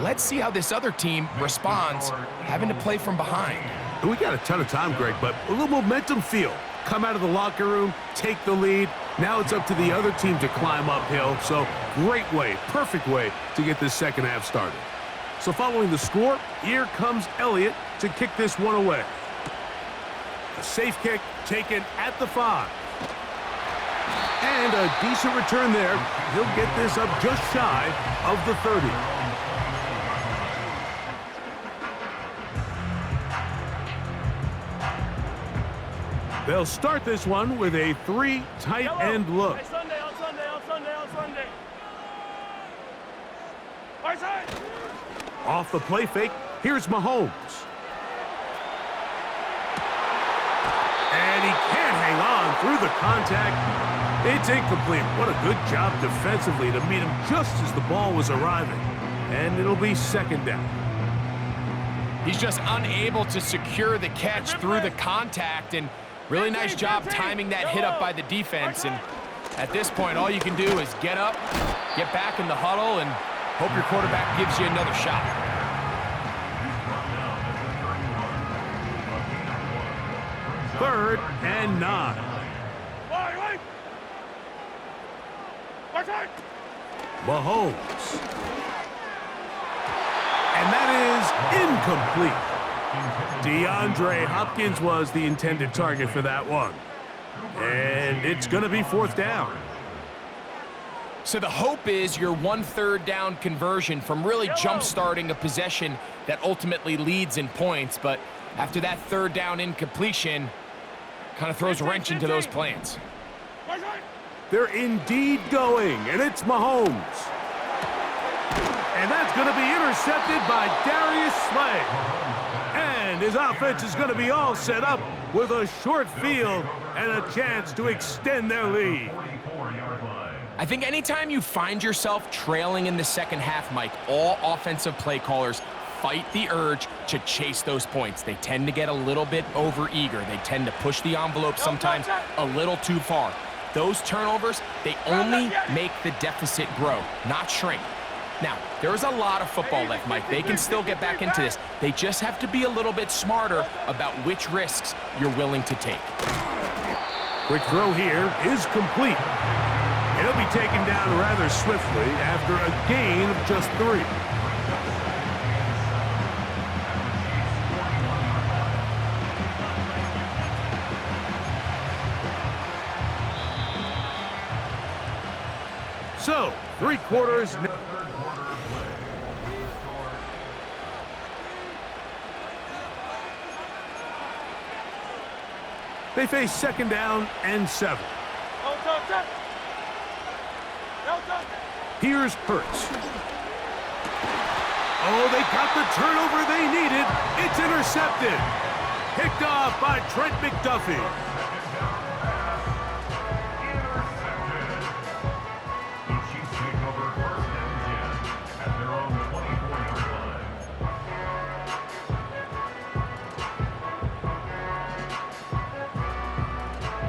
let's see how this other team responds, having to play from behind. We got a ton of time, Greg, but a little momentum feel. Come out of the locker room, take the lead. Now it's up to the other team to climb uphill. So great way, perfect way to get this second half started. So following the score, here comes Elliott to kick this one away. A safe kick taken at the 5. And a decent return there. He'll get this up just shy of the 30. They'll start this one with a 3 tight end look. Off the play fake, here's Mahomes. And he can't hang on through the contact. It's incomplete. What a good job defensively to meet him just as the ball was arriving. And it'll be second down. He's just unable to secure the catch through the contact, and really nice job timing that hit up by the defense. And at this point, all you can do is get up, get back in the huddle, and hope your quarterback gives you another shot. Third and 9. Mahomes. And that is incomplete. DeAndre Hopkins was the intended target for that one. And it's going to be fourth down. So the hope is your 1/3 down conversion from really jump-starting a possession that ultimately leads in points. But after that third down incompletion, kind of throws a wrench into those plans. They're indeed going, and it's Mahomes. And that's going to be intercepted by Darius Slay. And his offense is going to be all set up with a short field and a chance to extend their lead. I think anytime you find yourself trailing in the second half, Mike, all offensive play callers fight the urge to chase those points. They tend to get a little bit overeager. They tend to push the envelope sometimes a little too far. Those turnovers, they only make the deficit grow, not shrink. Now, there's a lot of football left, Mike. They can still get back into this. They just have to be a little bit smarter about which risks you're willing to take. Quick throw here is complete. He'll be taken down rather swiftly after a gain of just 3. So, 3 quarters. They face second down and 7. Here's Hurts. Oh, they got the turnover they needed. It's intercepted. Picked off by Trent McDuffie.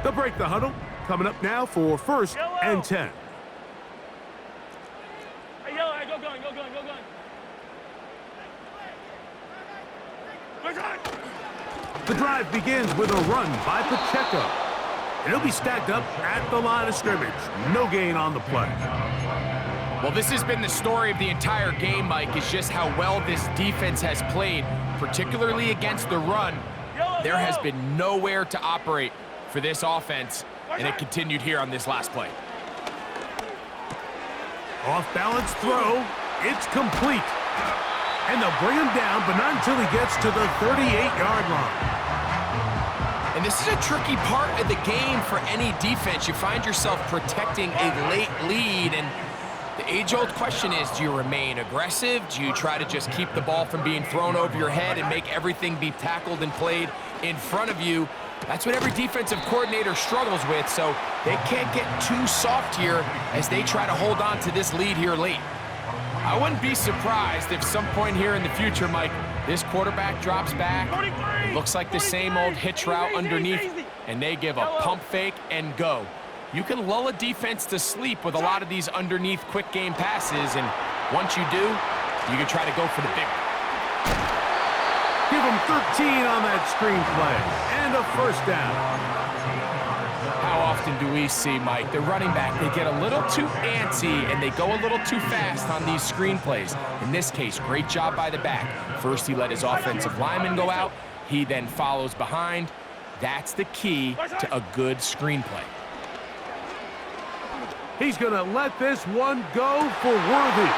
They'll break the huddle. Coming up now for first and 10. The drive begins with a run by Pacheco. And he'll be stacked up at the line of scrimmage. No gain on the play. Well, this has been the story of the entire game, Mike, is just how well this defense has played, particularly against the run. There has been nowhere to operate for this offense, and it continued here on this last play. Off-balance throw. It's complete. And they'll bring him down, but not until he gets to the 38-yard line. And this is a tricky part of the game for any defense. You find yourself protecting a late lead, and the age-old question is, do you remain aggressive? Do you try to just keep the ball from being thrown over your head and make everything be tackled and played in front of you? That's what every defensive coordinator struggles with, so they can't get too soft here as they try to hold on to this lead here late. I wouldn't be surprised if some point here in the future, Mike, this quarterback drops back, it looks like the same old hitch route underneath, and they give a pump fake and go. You can lull a defense to sleep with a lot of these underneath quick game passes, and once you do, You can try to go for the big one. Give him 13 on that screenplay. And a first down. How often do we see, Mike, the running back, they get a little too antsy and they go a little too fast on these screenplays. In this case, great job by the back. First, he let his offensive lineman go out. He then follows behind. That's the key to a good screenplay. He's going to let this one go for Worthy.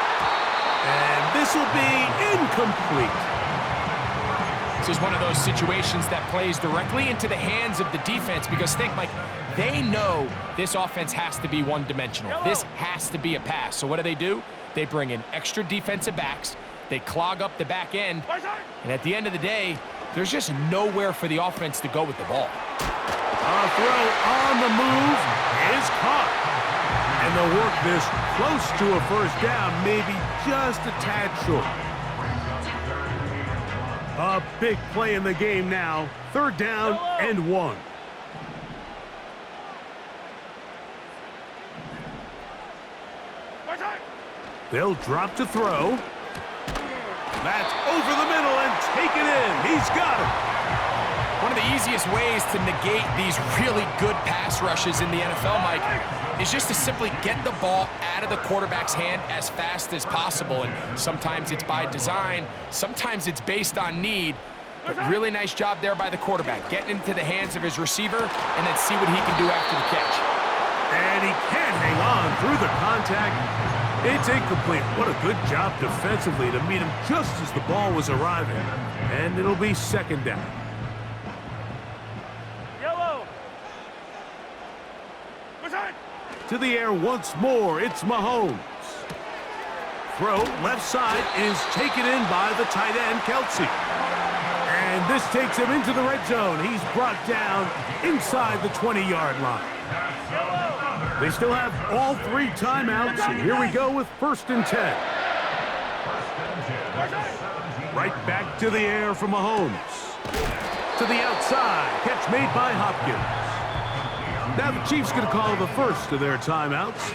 And this will be incomplete. This is one of those situations that plays directly into the hands of the defense because think, Mike, they know this offense has to be one-dimensional. This has to be a pass. So what do? They bring in extra defensive backs. They clog up the back end. And at the end of the day, there's just nowhere for the offense to go with the ball. A throw on the move is caught. And they'll work this close to a first down, maybe just a tad short. A big play in the game now. Third down and 1. They'll drop to throw. That's over the middle and taken in. He's got it. One of the easiest ways to negate these really good pass rushes in the NFL, Mike, is just to simply get the ball out of the quarterback's hand as fast as possible. And sometimes it's by design, sometimes it's based on need. But really nice job there by the quarterback, getting into the hands of his receiver and then see what he can do after the catch. And he can't hang on through the contact. It's incomplete. What a good job defensively to meet him just as the ball was arriving. And it'll be second down. To the air once more, it's Mahomes. Throw left side is taken in by the tight end, Kelsey. And this takes him into the red zone. He's brought down inside the 20-yard line. They still have all 3 timeouts. And here we go with 1st and 10. Right back to the air for Mahomes. To the outside. Catch made by Hopkins. Now the Chiefs going to call the first of their timeouts.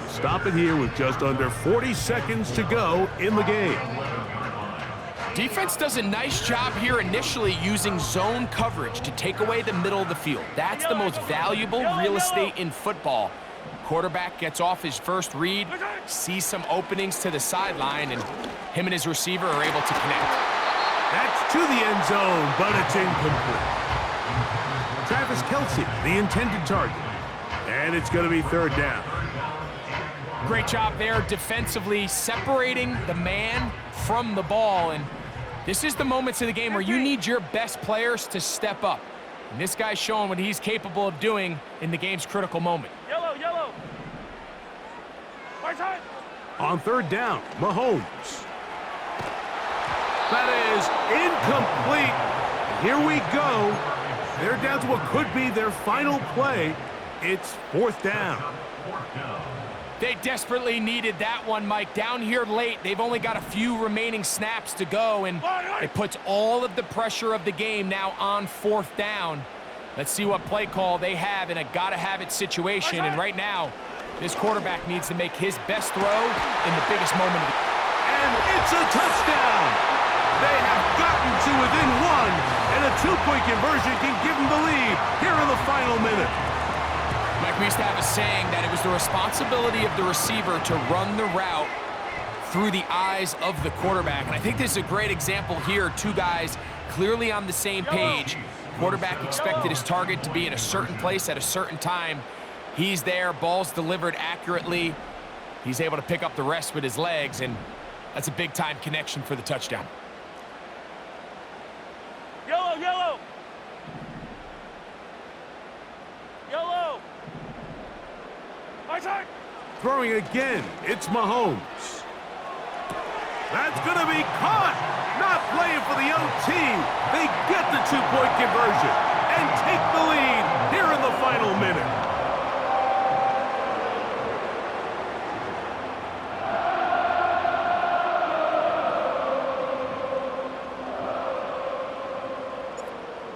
Stop it here with just under 40 seconds to go in the game. Defense does a nice job here initially using zone coverage to take away the middle of the field. That's the most valuable real estate in football. Quarterback gets off his first read, sees some openings to the sideline, and him and his receiver are able to connect. That's to the end zone, but it's incomplete. Travis Kelsey, the intended target. And it's going to be 3rd down. Great job there defensively, separating the man from the ball. And this is the moments of the game where you need your best players to step up. And this guy's showing what he's capable of doing in the game's critical moment. Yellow. Right side. On 3rd down, Mahomes. That is incomplete. Here we go. They're down to what could be their final play. It's 4th down. They desperately needed that one, Mike. Down here late, they've only got a few remaining snaps to go, and it puts all of the pressure of the game now on 4th down. Let's see what play call they have in a gotta-have-it situation. And right now, this quarterback needs to make his best throw in the biggest moment of the game. And it's a touchdown! They have gotten to within 1, and a 2-point conversion can give them the lead here in the final minute. Mike, we used to have a saying that it was the responsibility of the receiver to run the route through the eyes of the quarterback. And I think this is a great example here. 2 guys clearly on the same page. Quarterback expected his target to be in a certain place at a certain time. He's there, ball's delivered accurately. He's able to pick up the rest with his legs, and that's a big-time connection for the touchdown. Yellow. Right side. Throwing again, it's Mahomes. That's going to be caught. Not playing for the OT. They get the 2-point conversion and take the lead here in the final minute.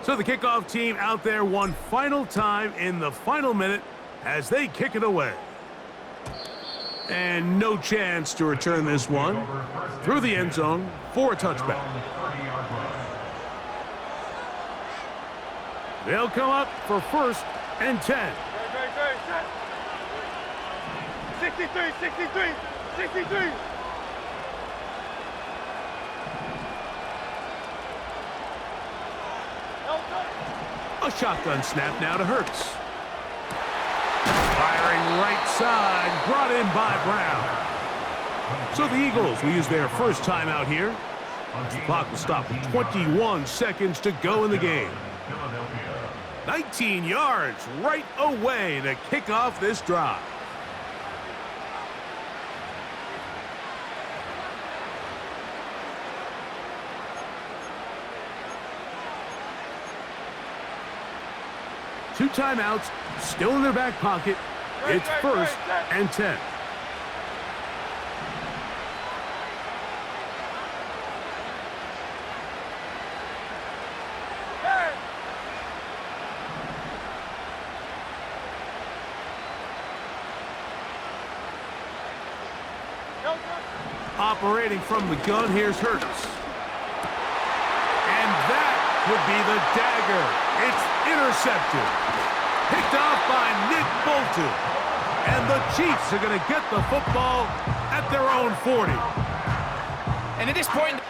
So the kickoff team out there one final time in the final minute as they kick it away. And no chance to return this one through the end zone for a touchback. They'll come up for 1st and 10. 63, 63, 63. A shotgun snap now to Hurts. Firing right side, brought in by Brown. So the Eagles will use their first timeout here. The clock will stop with 21 seconds to go in the game. 19 yards right away to kick off this drive. Two timeouts still in their back pocket. It's 1st and 10. Operating from the gun, here's Hurts. And that would be the dagger. It's intercepted. Picked off by Nick Bolton. And the Chiefs are going to get the football at their own 40. And at this point...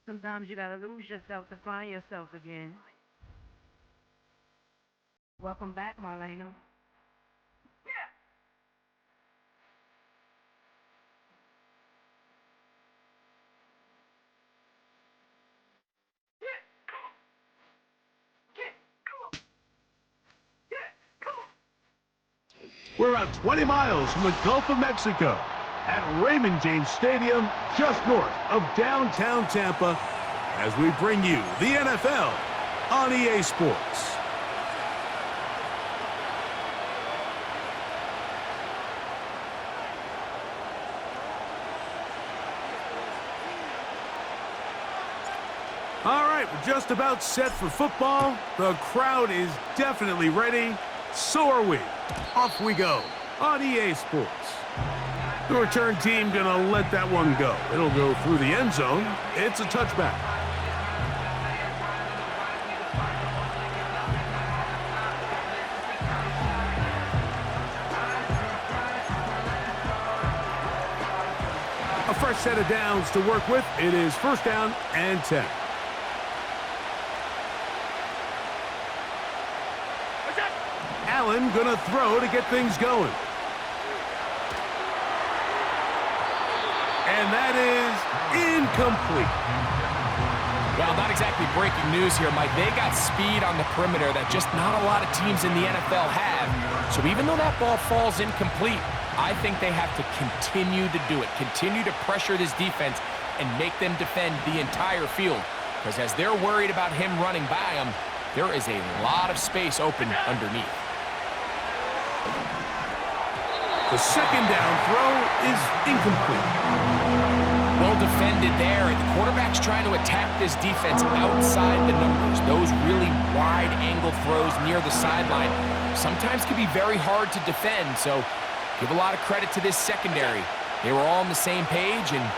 Sometimes you gotta lose yourself to find yourself again. Welcome back, Marlena. We're about 20 miles from the Gulf of Mexico at Raymond James Stadium, just north of downtown Tampa, as we bring you the NFL on EA Sports. All right, we're just about set for football. The crowd is definitely ready. So are we. Off we go on EA Sports. The return team gonna let that one go. It'll go through the end zone. It's a touchback. A fresh set of downs to work with. It is 1st down and 10. Allen gonna throw to get things going. And that is incomplete. Well, not exactly breaking news here, Mike. They got speed on the perimeter that just not a lot of teams in the NFL have. So even though that ball falls incomplete, I think they have to continue to do it. Continue to pressure this defense and make them defend the entire field. Because as they're worried about him running by them, there is a lot of space open underneath. The 2nd down throw is incomplete. Well defended there, and the quarterback's trying to attack this defense outside the numbers. Those really wide angle throws near the sideline sometimes can be very hard to defend, so give a lot of credit to this secondary. They were all on the same page, and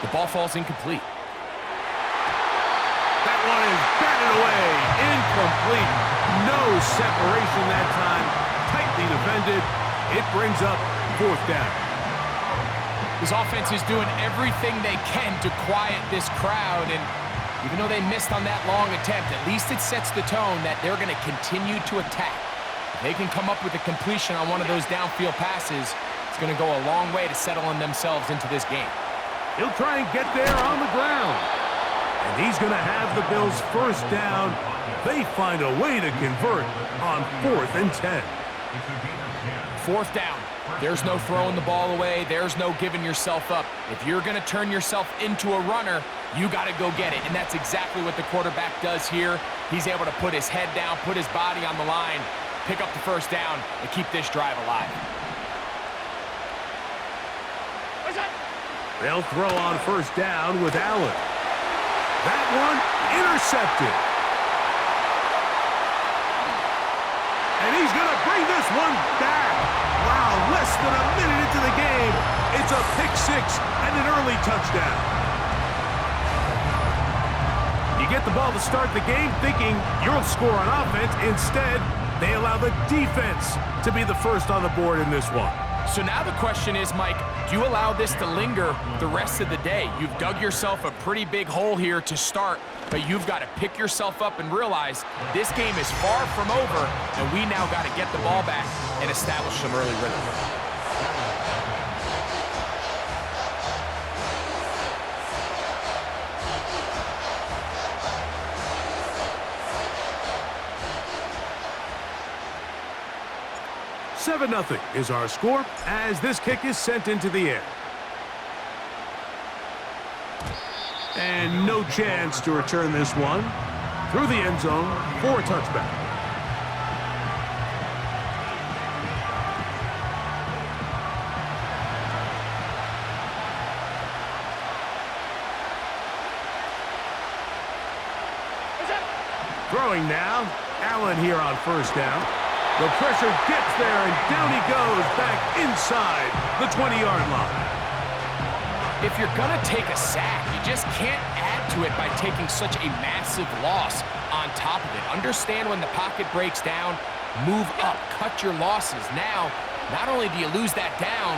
the ball falls incomplete. That one is batted away, incomplete. No separation that time. defended. It brings up fourth down. This offense is doing everything they can to quiet this crowd, and even though they missed on that long attempt, at least it sets the tone that they're going to continue to attack. If they can come up with a completion on one of those downfield passes, it's going to go a long way to settling themselves into this game. He'll try and get there on the ground. And he's going to have the Bills first down. They find a way to convert on 4th and 10. Fourth down. There's no throwing the ball away. There's no giving yourself up. If you're going to turn yourself into a runner, you got to go get it. And that's exactly what the quarterback does here. He's able to put his head down, put his body on the line, pick up the first down, and keep this drive alive. They'll throw on first down with Allen. That one intercepted. And he's going to bring this one back. Wow, less than a minute into the game. It's a pick six and an early touchdown. You get the ball to start the game thinking you'll score on offense. Instead, they allow the defense to be the first on the board in this one. So now the question is, Mike, do you allow this to linger the rest of the day? You've dug yourself a pretty big hole here to start, but you've got to pick yourself up and realize this game is far from over, and we now got to get the ball back and establish some early rhythm. Nothing is our score as this kick is sent into the air. And no chance to return this one through the end zone for a touchback. Throwing now, Allen here on first down. The pressure gets there, and down he goes back inside the 20-yard line. If you're going to take a sack, you just can't add to it by taking such a massive loss on top of it. Understand when the pocket breaks down, move up, cut your losses. Now, not only do you lose that down,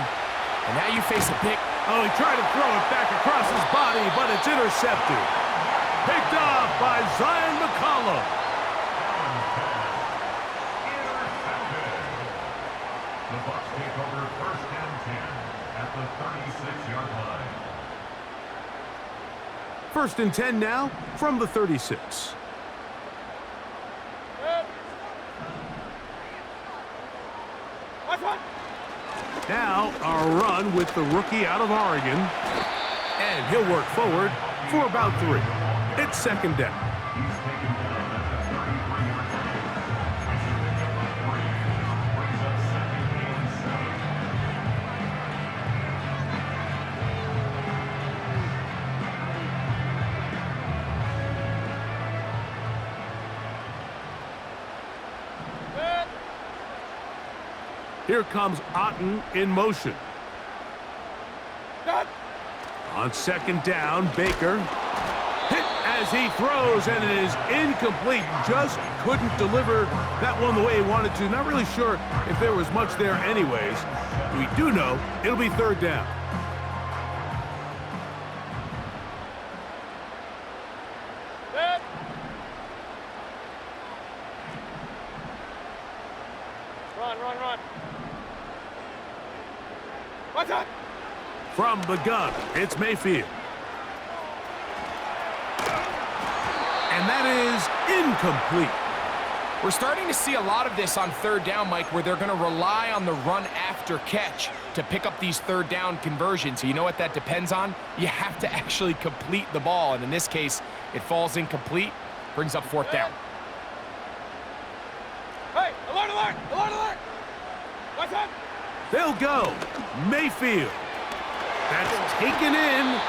and now you face a pick. Oh, he tried to throw it back across his body, but it's intercepted. Picked off by Zion McCollum. The Bucs take over first and 10 at the 36-yard line. First and 10 now from the 36. Now our run with the rookie out of Oregon. And he'll work forward for about 3. It's second down. He's taken down at the 33-yard line. Brings up second and 7. Here comes Otten in motion. On second down, Baker hit as he throws, and it is incomplete. Just couldn't deliver that one the way he wanted to. Not really sure if there was much there anyways. We do know it'll be third down. Run. What's up? From the gun, it's Mayfield. And that is incomplete. We're starting to see a lot of this on third down, Mike, where they're going to rely on the run after catch to pick up these third down conversions. So you know what that depends on? You have to actually complete the ball. And in this case, it falls incomplete, brings up fourth down. Hey, alert! What's up? They'll go. Mayfield. That's taken in.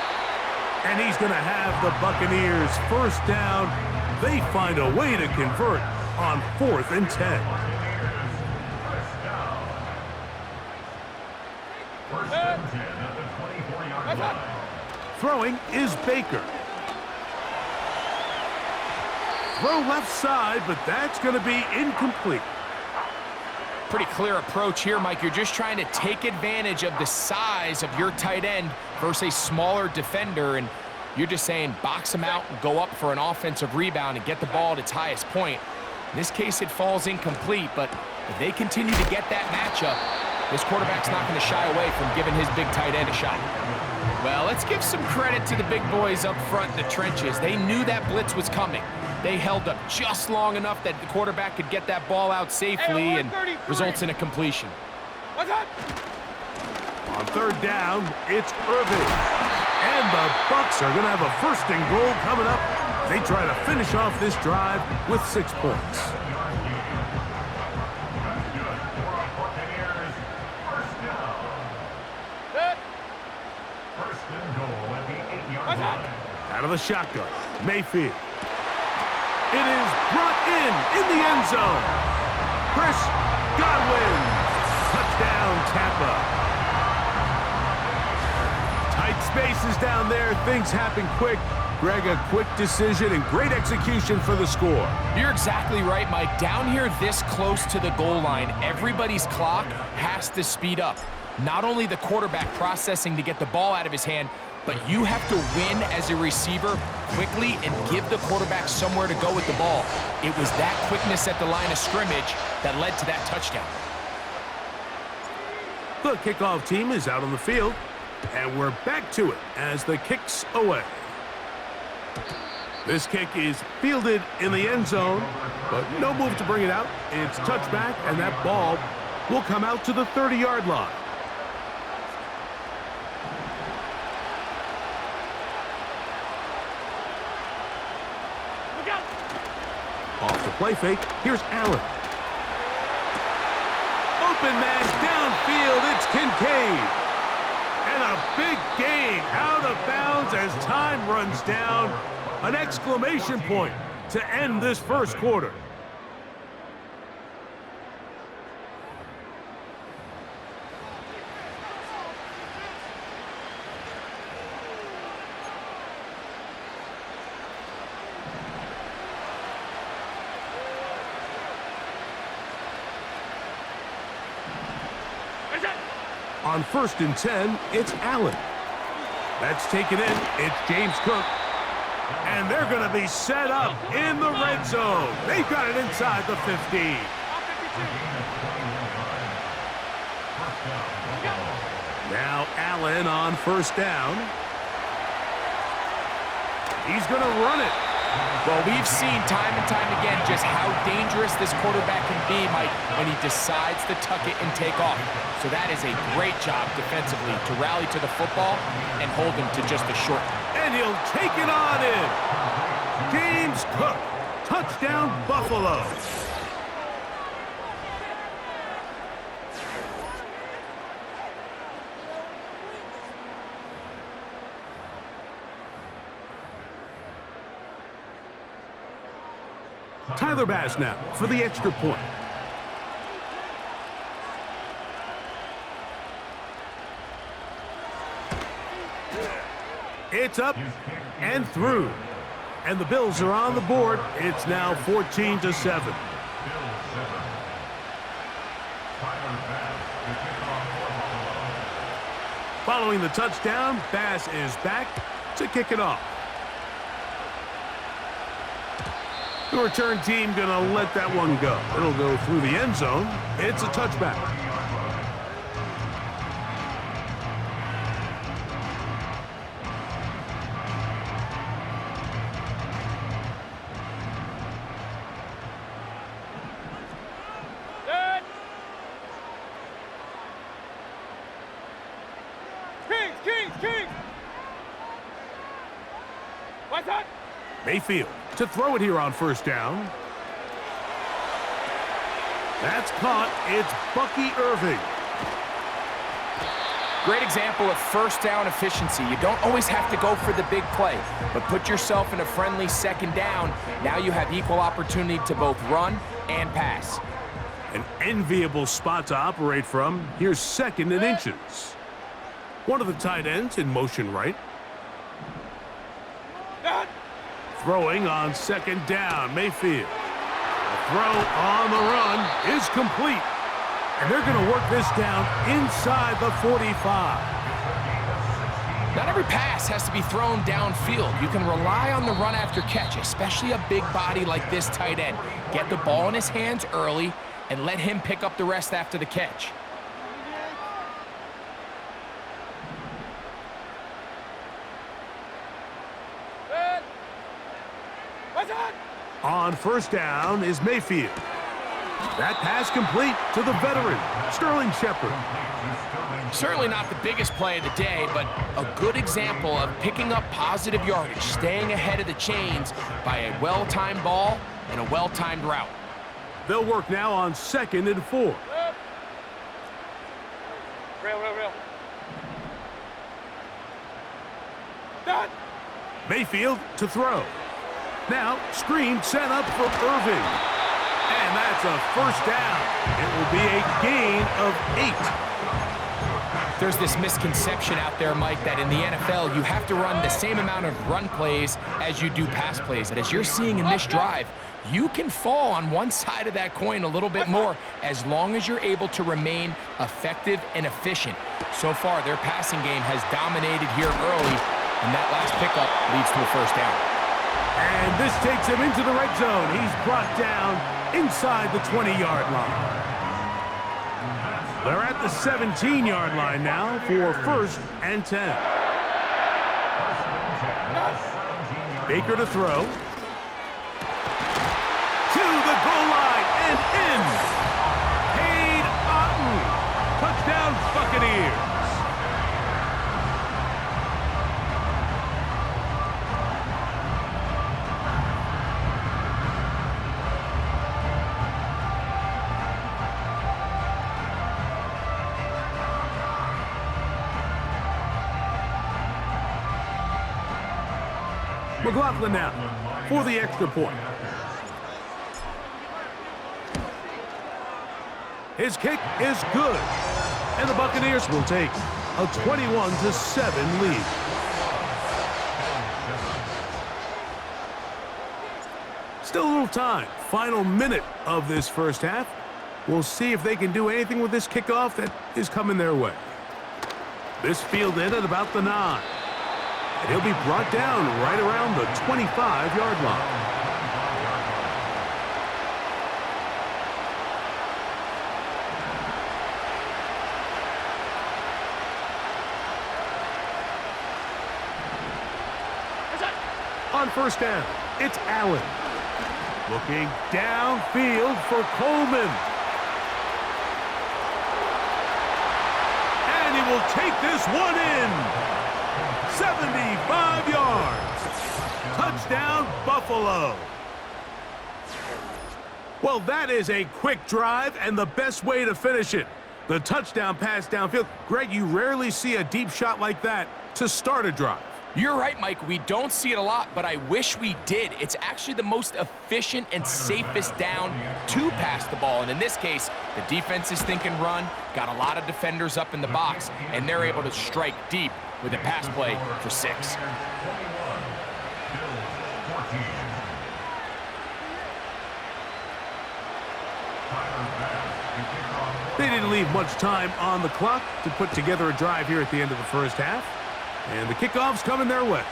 And he's going to have the Buccaneers first down. They find a way to convert on 4th and 10. First and 10 at the 24-yard line. Throwing is Baker. Throw left side, but that's going to be incomplete. Pretty clear approach here, Mike. You're just trying to take advantage of the size of your tight end versus a smaller defender, and you're just saying box him out and go up for an offensive rebound and get the ball at its highest point. In this case, it falls incomplete, but if they continue to get that matchup, this quarterback's not going to shy away from giving his big tight end a shot. Well, let's give some credit to the big boys up front in the trenches. They knew that blitz was coming. They held up just long enough that the quarterback could get that ball out safely and results in a completion. What's up? On third down, it's Irving. And the Bucs are going to have a first and goal coming up. They try to finish off this drive with 6 points. First and goal at the 8-yard line. Out of the shotgun, Mayfield. It is brought in the end zone. Chris Godwin. Touchdown, Tampa. Tight spaces down there. Things happen quick. Greg, a quick decision and great execution for the score. You're exactly right, Mike. Down here this close to the goal line, everybody's clock has to speed up. Not only the quarterback processing to get the ball out of his hand, but you have to win as a receiver quickly and give the quarterback somewhere to go with the ball. It was that quickness at the line of scrimmage that led to that touchdown. The kickoff team is out on the field, and we're back to it as the kick's away. This kick is fielded in the end zone, but no move to bring it out. It's touchback, and that ball will come out to the 30-yard line. Off the play fake, here's Allen. Open man downfield, it's Kincaid. And a big gain out of bounds as time runs down. An exclamation point to end this first quarter. On 1st and 10, it's Allen. That's taken in. It's James Cook. And they're going to be set up in the red zone. They've got it inside the 15. Now Allen on 1st down. He's going to run it. Well, we've seen time and time again just how dangerous this quarterback can be, Mike, when he decides to tuck it and take off. So that is a great job defensively to rally to the football and hold him to just a short. And he'll take it on in. James Cook, touchdown Buffalo. Tyler Bass now for the extra point. It's up and through. And the Bills are on the board. It's now 14-7. Following the touchdown, Bass is back to kick it off. The return team going to let that one go. It'll go through the end zone. It's a touchback. Good. Kings. What's up? Mayfield to throw it here on 1st down. That's caught. It's Bucky Irving. Great example of 1st down efficiency. You don't always have to go for the big play, but put yourself in a friendly 2nd down. Now you have equal opportunity to both run and pass. An enviable spot to operate from. Here's 2nd and inches. One of the tight ends in motion right. Throwing on 2nd down, Mayfield. The throw on the run is complete. And they're going to work this down inside the 45. Not every pass has to be thrown downfield. You can rely on the run after catch, especially a big body like this tight end. Get the ball in his hands early and let him pick up the rest after the catch. Good. What's on? On first down is Mayfield. That pass complete to the veteran, Sterling Shepard. Certainly not the biggest play of the day, but a good example of picking up positive yardage, staying ahead of the chains by a well-timed ball and a well-timed route. They'll work now on 2nd and 4. Real. Done. Mayfield to throw. Now, screen set up for Irving. And that's a first down. It will be a gain of 8. There's this misconception out there, Mike, that in the NFL, you have to run the same amount of run plays as you do pass plays. And as you're seeing in this drive, you can fall on one side of that coin a little bit more as long as you're able to remain effective and efficient. So far, their passing game has dominated here early, and that last pickup leads to a first down. And this takes him into the red zone. He's brought down inside the 20-yard line. They're at the 17-yard line now for 1st and 10. Baker to throw. To the goal line and in. Cade Otton. Touchdown Buccaneers. McLaughlin now for the extra point. His kick is good. And the Buccaneers will take a 21-7 lead. Still a little time. Final minute of this first half. We'll see if they can do anything with this kickoff that is coming their way. This fielded at about the 9. And he'll be brought down right around the 25-yard line. On first down, it's Allen. Looking downfield for Coleman. And he will take this one in. 75 yards. Touchdown, Buffalo. Well, that is a quick drive and the best way to finish it. The touchdown pass downfield. Greg, you rarely see a deep shot like that to start a drive. You're right, Mike. We don't see it a lot, but I wish we did. It's actually the most efficient and safest down to pass the ball. And in this case, the defense is thinking run, got a lot of defenders up in the box, and they're able to strike deep with a pass play for 6. They didn't leave much time on the clock to put together a drive here at the end of the first half. And the kickoff's coming their way.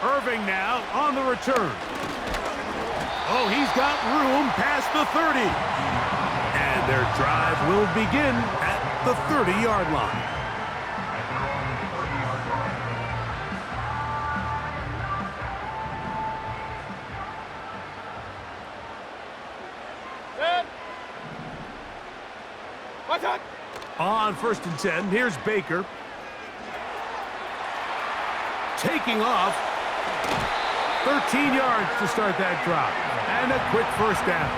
Irving now on the return. Oh, he's got room past the 30. And their drive will begin at the 30-yard line. On 1st and 10, here's Baker. Taking off. 13 yards to start that drive. And a quick first down.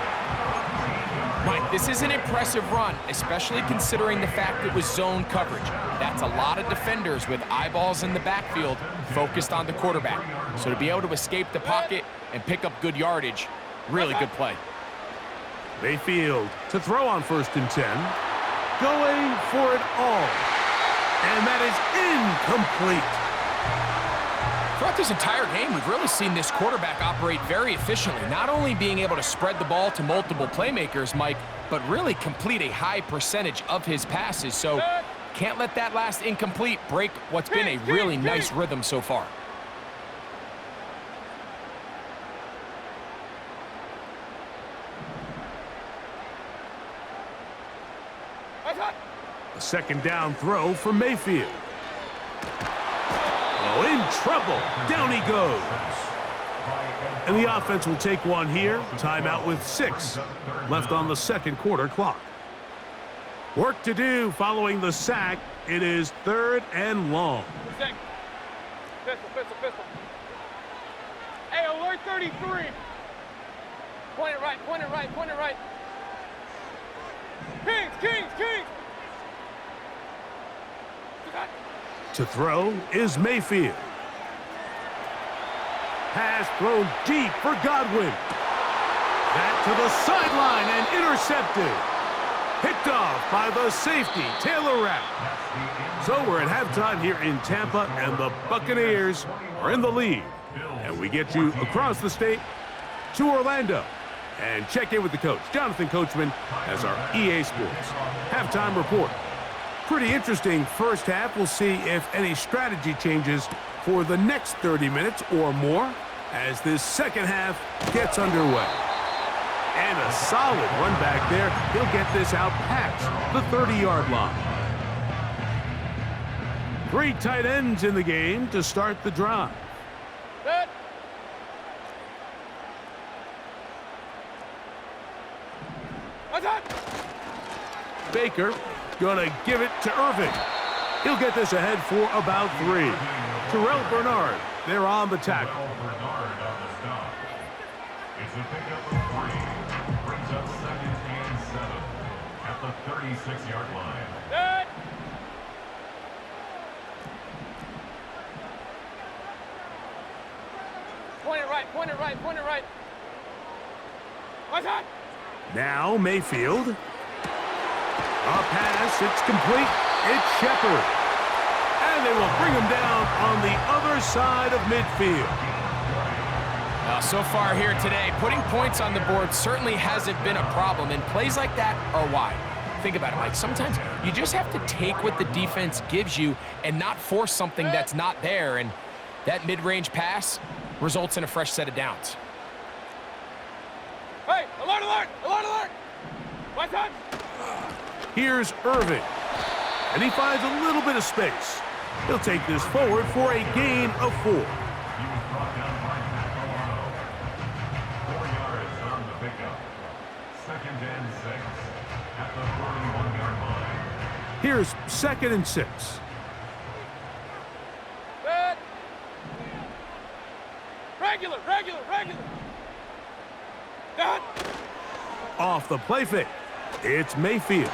Mike, this is an impressive run, especially considering the fact it was zone coverage. That's a lot of defenders with eyeballs in the backfield focused on the quarterback. So to be able to escape the pocket and pick up good yardage, really good play. Mayfield to throw on 1st and 10. Going for it all. And that is incomplete. Throughout this entire game, we've really seen this quarterback operate very efficiently, not only being able to spread the ball to multiple playmakers, Mike, but really complete a high percentage of his passes. So can't let that last incomplete break what's been a really nice rhythm so far. A second down throw for Mayfield. Oh, in trouble. Down he goes. And the offense will take one here. Timeout with 6 left on the second quarter clock. Work to do following the sack. It is 3rd and long. Pistol. Hey, alert 33. Point it right. Kings. To throw is Mayfield. Pass thrown deep for Godwin. That to the sideline and intercepted. Picked off by the safety, Taylor Rapp. So we're at halftime here in Tampa, and the Buccaneers are in the lead. And we get you across the state to Orlando. And check in with the coach, Jonathan Coachman, as our EA Sports halftime report. Pretty interesting first half. We'll see if any strategy changes for the next 30 minutes or more as this second half gets underway. And a solid run back there. He'll get this out past the 30-yard line. 3 tight ends in the game to start the drive. Set. Baker gonna give it to Irving. He'll get this ahead for about 3. Terrell Bernard, they're on the tackle. It's a pickup of 3. Brings up 2nd and 7 at the 36-yard line. Set. Point it right. What's that? Now Mayfield. A pass, it's complete. It's Shepard. And they will bring him down on the other side of midfield. So far here today, putting points on the board certainly hasn't been a problem, and plays like that are why. Think about it, Mike. Sometimes you just have to take what the defense gives you and not force something that's not there, and that mid-range pass results in a fresh set of downs. Hey, alert! What's that? Here's Irving. And he finds a little bit of space. He'll take this forward for a gain of 4. He was brought down by Matt Milano. 4 yards on the pickup. 2nd and 6 at the 41-yard line. Here's 2nd and 6. Set. Regular. Set. Off the play fake. It's Mayfield.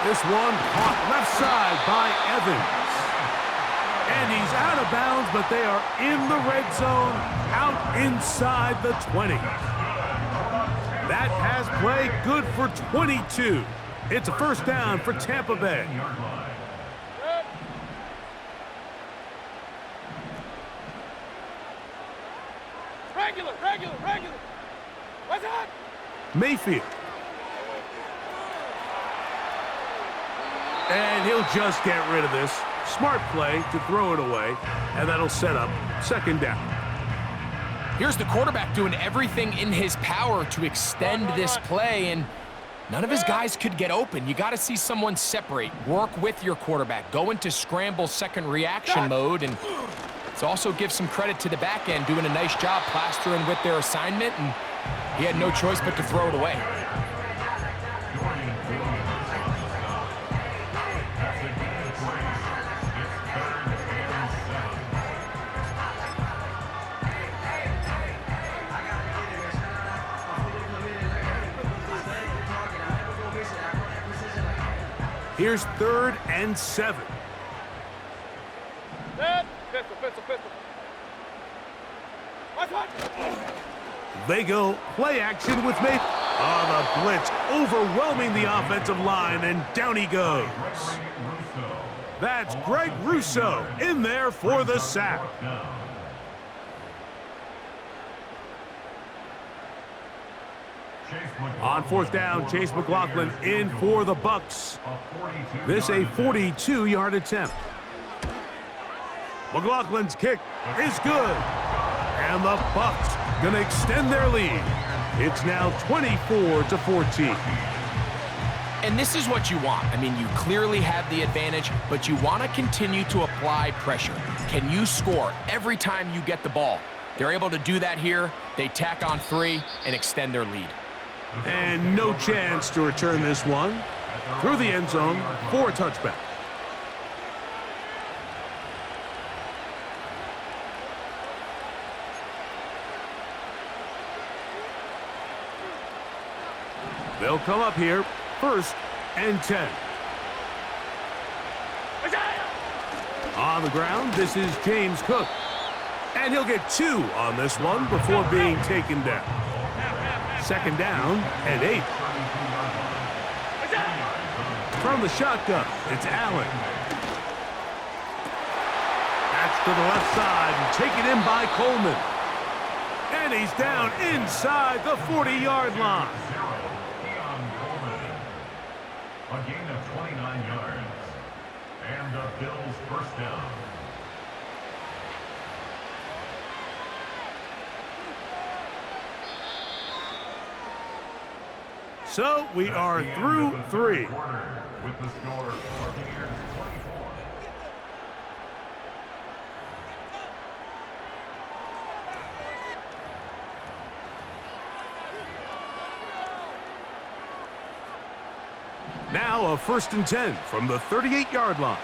This one caught left side by Evans. And he's out of bounds, but they are in the red zone, out inside the 20. That pass play good for 22. It's a first down for Tampa Bay. Set. Regular. What's that? Mayfield. And he'll just get rid of this. Smart play to throw it away, and that'll set up 2nd down. Here's the quarterback doing everything in his power to extend this play, and none of his guys could get open. You got to see someone separate, work with your quarterback, go into scramble second reaction mode, and let's also give some credit to the back end doing a nice job plastering with their assignment, and he had no choice but to throw it away. Here's 3rd and 7. Set. Pistol. What's that? They go play action with Mayfield. The blitz overwhelming the offensive line, and down he goes. That's Greg Rousseau in there for the sack. On fourth down, Chase McLaughlin in for the Bucks. This a 42-yard attempt. McLaughlin's kick is good. And the Bucks going to extend their lead. It's now 24-14. And this is what you want. I mean, you clearly have the advantage, but you want to continue to apply pressure. Can you score every time you get the ball? They're able to do that here. They tack on 3 and extend their lead. And no chance to return this one. Through the end zone for a touchback. They'll come up here, 1st and 10. On the ground, this is James Cook. And he'll get 2 on this one before being taken down. 2nd down and 8. From the shotgun, it's Allen. That's to the left side and taken in by Coleman. And he's down inside the 40-yard line. A gain of 29 yards. And the Bills first down. So we are through 3. With the score, Buccaneers 24. Now a 1st and 10 from the 38-yard line.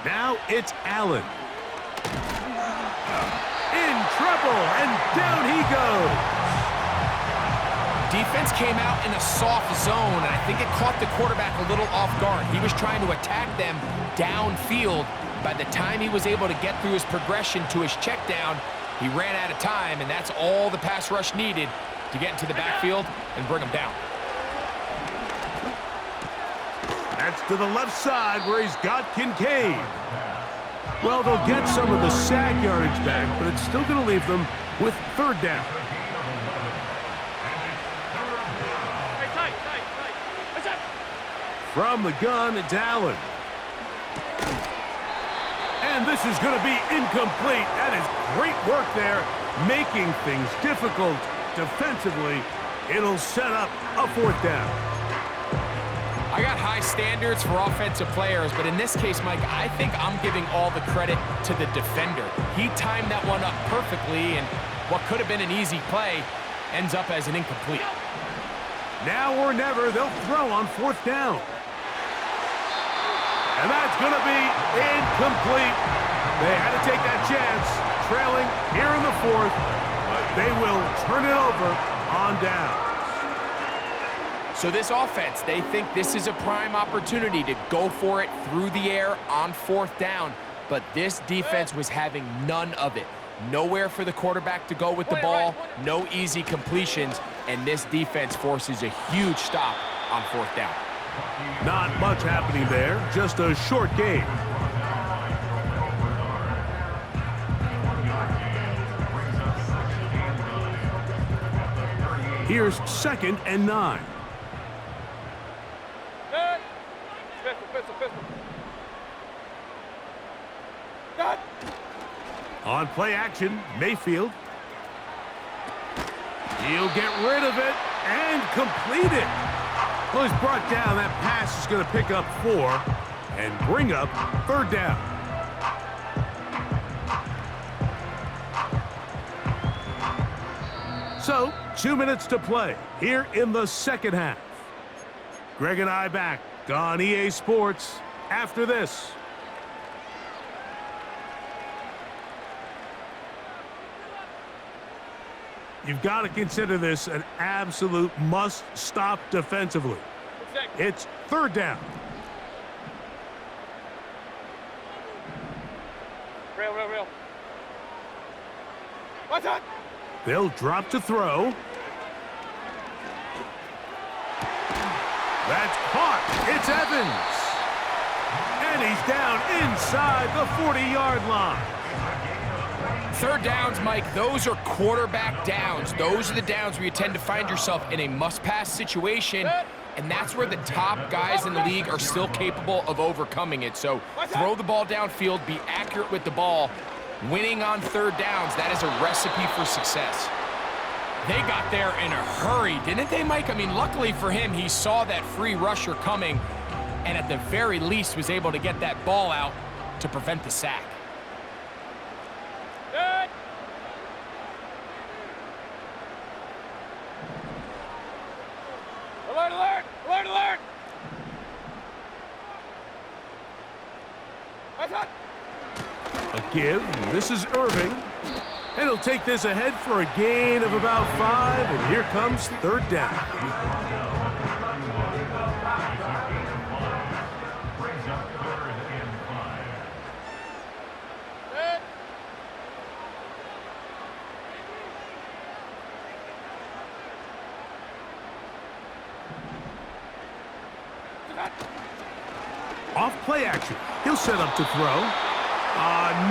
Now it's Allen. In trouble, and down he goes. Defense came out in a soft zone, and I think it caught the quarterback a little off guard. He was trying to attack them downfield. By the time he was able to get through his progression to his check down, he ran out of time, and that's all the pass rush needed to get into the backfield and bring him down. That's to the left side where he's got Kincaid. Well, they'll get some of the sack yardage back, but it's still going to leave them with 3rd down. From the gun, it's Allen. And this is going to be incomplete. That is great work there, making things difficult defensively. It'll set up a 4th down. I got high standards for offensive players, but in this case, Mike, I think I'm giving all the credit to the defender. He timed that one up perfectly, and what could have been an easy play ends up as an incomplete. Now or never, they'll throw on 4th down. And that's going to be incomplete. They had to take that chance, trailing here in the 4th, but they will turn it over on down. So this offense, they think this is a prime opportunity to go for it through the air on 4th down, but this defense was having none of it. Nowhere for the quarterback to go with the ball, no easy completions, and this defense forces a huge stop on 4th down. Not much happening there, just a short game. Here's 2nd and 9. Pistol. Dot. On play action, Mayfield. He'll get rid of it and complete it. Well, he's brought down. That pass is going to pick up 4 and bring up 3rd down. So, 2 minutes to play here in the 2nd half. Greg and I back on EA Sports after this. You've got to consider this an absolute must-stop defensively. It's 3rd down. Real. What's that? They'll drop to throw. That's caught. It's Evans. And he's down inside the 40-yard line. Third downs, Mike, those are quarterback downs. Those are the downs where you tend to find yourself in a must-pass situation, and that's where the top guys in the league are still capable of overcoming it. So throw the ball downfield, be accurate with the ball. Winning on third downs, that is a recipe for success. They got there in a hurry, didn't they, Mike? I mean, luckily for him, he saw that free rusher coming, and at the very least was able to get that ball out to prevent the sack. Good. Alert, alert, alert, alert. That's hot. A give. This is Irving. And he'll take this ahead for a gain of about 5, and here comes third down. Brings up 3rd and 5. Good. Off play action. He'll set up to throw.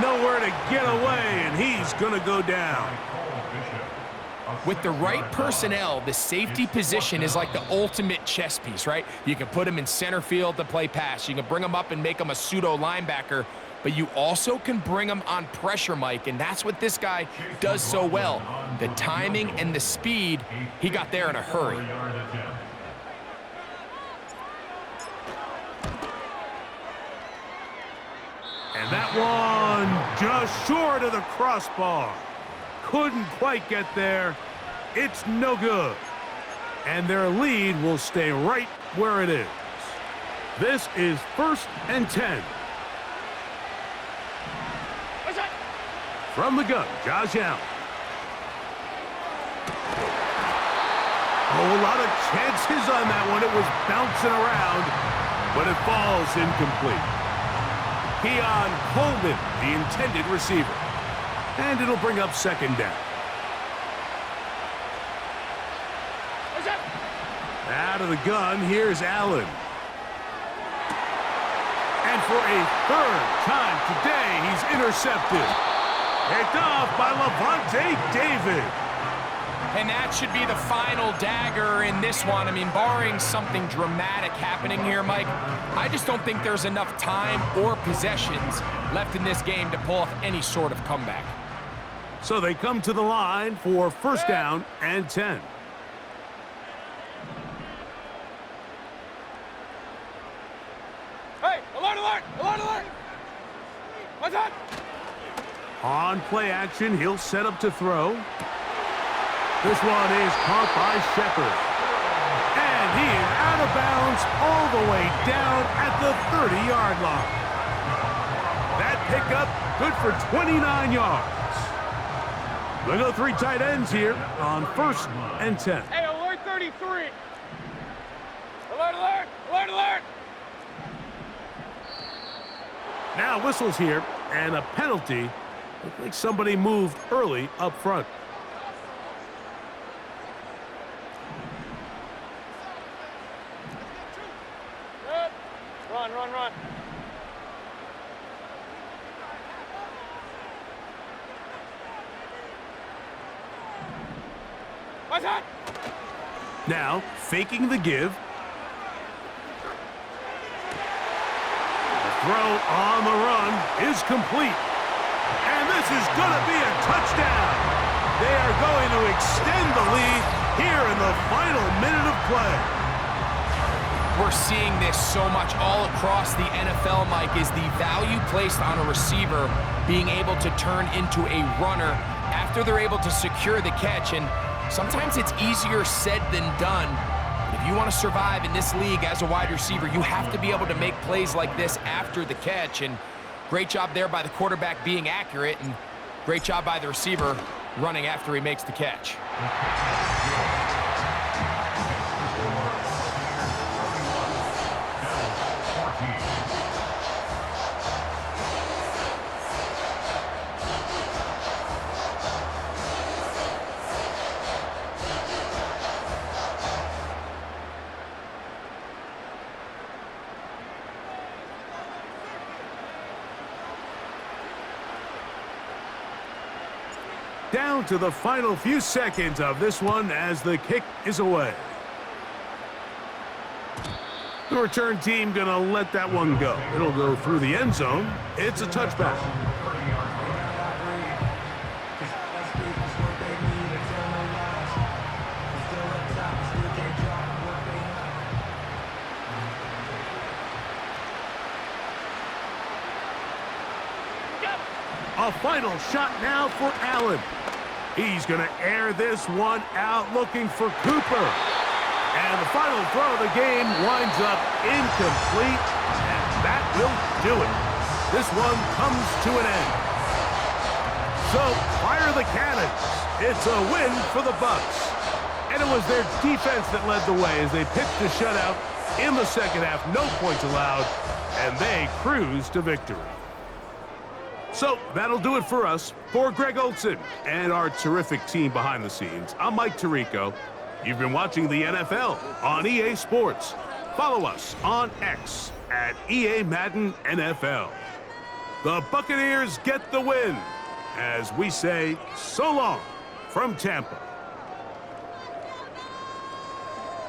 Nowhere to get away, and he's going to go down. With the right personnel, the safety position is like the ultimate chess piece, right? You can put him in center field to play pass. You can bring him up and make him a pseudo linebacker, but you also can bring him on pressure, Mike, and that's what this guy does so well. The timing and the speed, he got there in a hurry. And that one just short of the crossbar. Couldn't quite get there. It's no good. And their lead will stay right where it is. This is 1st and 10. From the gun, Josh Allen. Oh, a lot of chances on that one. It was bouncing around, but it falls incomplete. Keon Coleman, the intended receiver. And it'll bring up 2nd down. Out of the gun, here's Allen. And for a 3rd time today, he's intercepted. Picked off by Levante David. And that should be the final dagger in this one. I mean, barring something dramatic happening here, Mike, I just don't think there's enough time or possessions left in this game to pull off any sort of comeback. So they come to the line for 1st down and 10. Hey, alert, alert, alert, alert. What's that? On play action, he'll set up to throw. This one is caught by Shepard. And he is out of bounds all the way down at the 30-yard line. That pickup good for 29 yards. They'll go 3 tight ends here on 1st and 10. Hey, alert 33. Alert, alert, alert, alert. Now whistles here and a penalty. Looks like somebody moved early up front. Good. Run, run, run. What's that? Now faking the give. The throw on the run is complete. And this is going to be a touchdown. They are going to extend the lead here in the final minute of play. We're seeing this so much all across the NFL, Mike, is the value placed on a receiver being able to turn into a runner after they're able to secure the catch. And sometimes it's easier said than done. If you want to survive in this league as a wide receiver, you have to be able to make plays like this after the catch. And great job there by the quarterback being accurate, and great job by the receiver running after he makes the catch. down to the final few seconds of this one as the kick is away. The return team gonna let that one go. It'll go through the end zone. It's a touchback. A final shot now for Allen. He's going to air this one out looking for Cooper. And the final throw of the game winds up incomplete, and that will do it. This one comes to an end. So, fire the cannons. It's a win for the Bucs. And it was their defense that led the way as they pitched a shutout in the second half. No points allowed, and they cruised to victory. So, that'll do it for us. For Greg Olson and our terrific team behind the scenes, I'm Mike Tirico. You've been watching the NFL on EA Sports. Follow us on X at EA Madden NFL. The Buccaneers get the win as we say so long from Tampa.